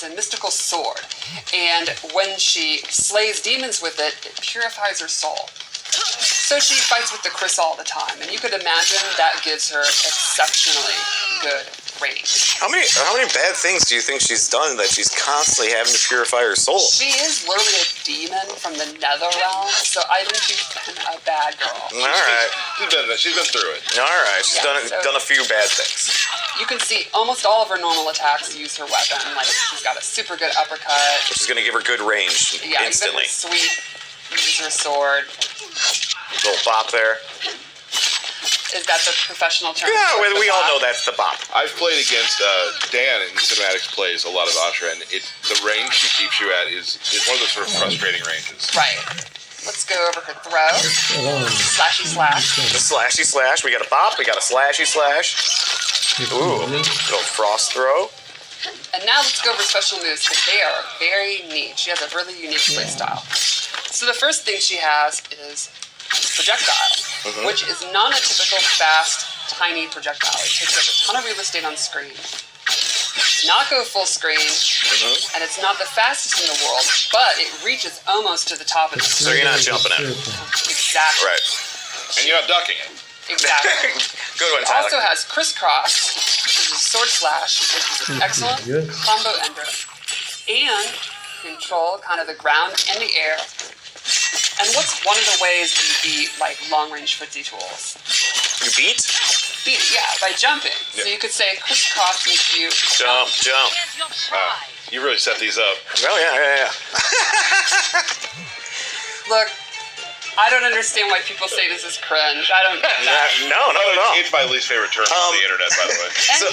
a mystical sword. And when she slays demons with it, it purifies her soul. So she fights with the Chris all the time, and you could imagine that gives her exceptionally good range. How many bad things do you think she's done that she's constantly having to purify her soul? She is literally a demon from the nether realm, so I think she's been a bad girl. All right. She's been through it. All right. She's done a few bad things. You can see almost all of her normal attacks use her weapon. Like, she's got a super good uppercut. Which is going to give her good range instantly. Even sweep uses her sword. Little bop there. Is that the professional term? Yeah, we all know that's the bop. I've played against Dan in cinematics plays a lot of Asha, and the range she keeps you at is one of those sort of frustrating ranges. Right. Let's go over her throw. Slashy slash. The slashy slash. We got a bop. We got a slashy slash. Ooh, little frost throw. And now let's go over special moves because they are very neat. She has a really unique play style. So the first thing she has is projectile, which is not a typical fast, tiny projectile. It takes up a ton of real estate on screen. Does not go full screen, and it's not the fastest in the world, but it reaches almost to the top of the screen. So you're not jumping it. Exactly. Right. And you're not ducking it. Exactly. Good one, It Tyler. also has crisscross, which is sword slash, which is an excellent combo ender, and control kind of the ground and the air. And what's one of the ways you beat like long-range footsie tools? You beat? Beat it, yeah, by jumping. Yeah. So you could say crisscross makes you Jump. You really set these up. Oh, yeah. Look, I don't understand why people say this is cringe. I don't get that. No, not at all. It's my least favorite term on the internet, by the way. So,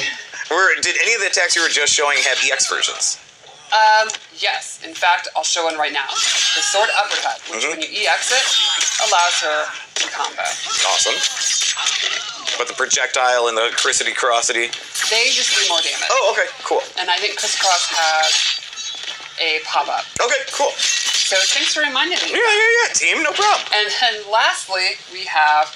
did any of the attacks you were just showing have EX versions? Yes. In fact, I'll show one right now. The sword uppercut, which when you EX it, allows her to combo. Awesome. But the projectile and the crissity-crossity? They just do more damage. Oh, okay, cool. And I think crisscross has a pop-up. Okay, cool. So thanks for reminding me. Yeah, team, no problem. And then lastly, we have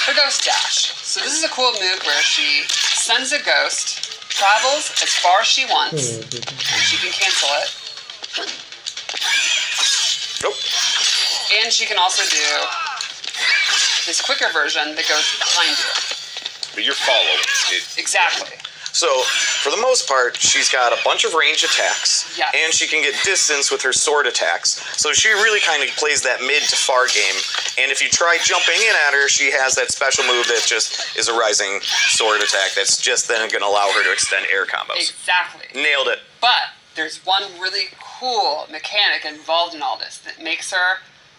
the ghost dash. So this is a cool move where she sends a ghost, travels as far as she wants, and she can cancel it. Nope. And she can also do this quicker version that goes behind you. But you're following it. Exactly. So, for the most part, she's got a bunch of range attacks, Yes. and she can get distance with her sword attacks. So she really kind of plays that mid to far game. And if you try jumping in at her, she has that special move that just is a rising sword attack that's just then going to allow her to extend air combos. Exactly. Nailed it. But there's one really cool mechanic involved in all this that makes her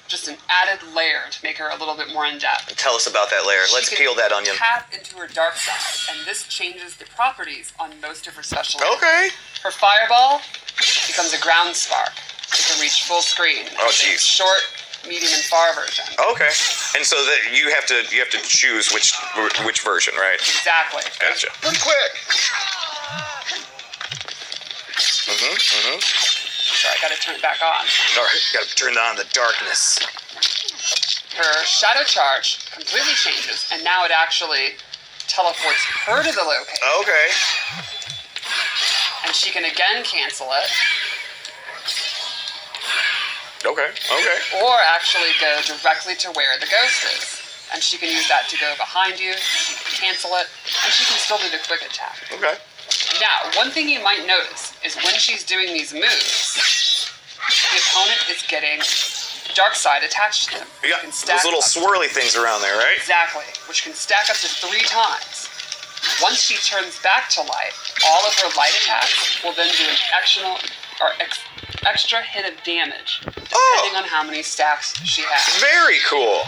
just an added layer to make her a little bit more in-depth. Tell us about that layer. Let's She can peel that onion. Tap into her dark side, and this changes the properties on most of her special moves. Okay. Her fireball becomes a ground spark. It can reach full screen. Oh, It's a geez. short, medium, and far version. Okay. And so that you have to choose which version, right? Exactly. Gotcha. Pretty quick. Sorry, I gotta turn it back on. All right, gotta turn on the darkness. Her shadow charge completely changes, and now it actually teleports her to the location. Okay. And she can again cancel it, Okay. or actually go directly to where the ghost is. And she can use that to go behind you, she can cancel it, and she can still do the quick attack. Okay. Now, one thing you might notice is when she's doing these moves, the opponent is getting dark side attached to them. You got can stack those little up- swirly things around there, right? Exactly, which can stack up to 3 times. Once she turns back to light, all of her light attacks will then do an extra hit of damage, depending on how many stacks she has. Very cool.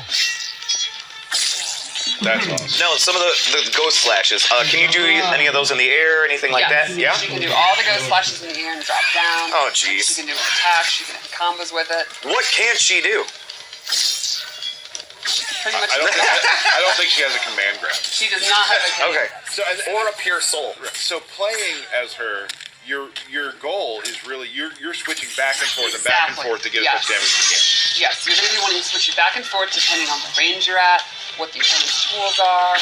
That's awesome. Now, some of the ghost slashes, can you do any of those in the air, anything like that? Yeah? She can do all the ghost flashes in the air and drop down. Oh, jeez. She can do an attack, she can hit combos with it. What can't she do? Pretty much I don't think she has a command grab. she does not have a Okay. Or a pure soul. So playing as her, your goal is really you're switching back and forth Exactly. to get Yes. as much damage as you can. Yes, you're going to be wanting to switch it back and forth depending on the range you're at, what the opponent's tools are.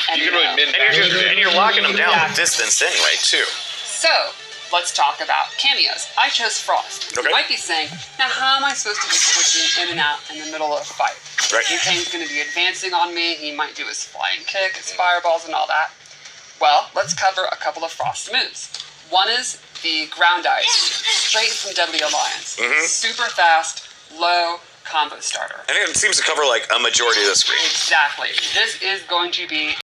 And, You can really min And you're locking them down with Exactly. distance anyway, too. So, let's talk about cameos. I chose Frost. Okay. You might be saying, now how am I supposed to be switching in and out in the middle of a fight? Right. Kane's going to be advancing on me. He might do his flying kick, his fireballs, and all that. Well, let's cover a couple of Frost moves. One is the ground ice, straight from Deadly Alliance. Super fast, low combo starter. And it seems to cover like a majority of the screen. Exactly. This is going to be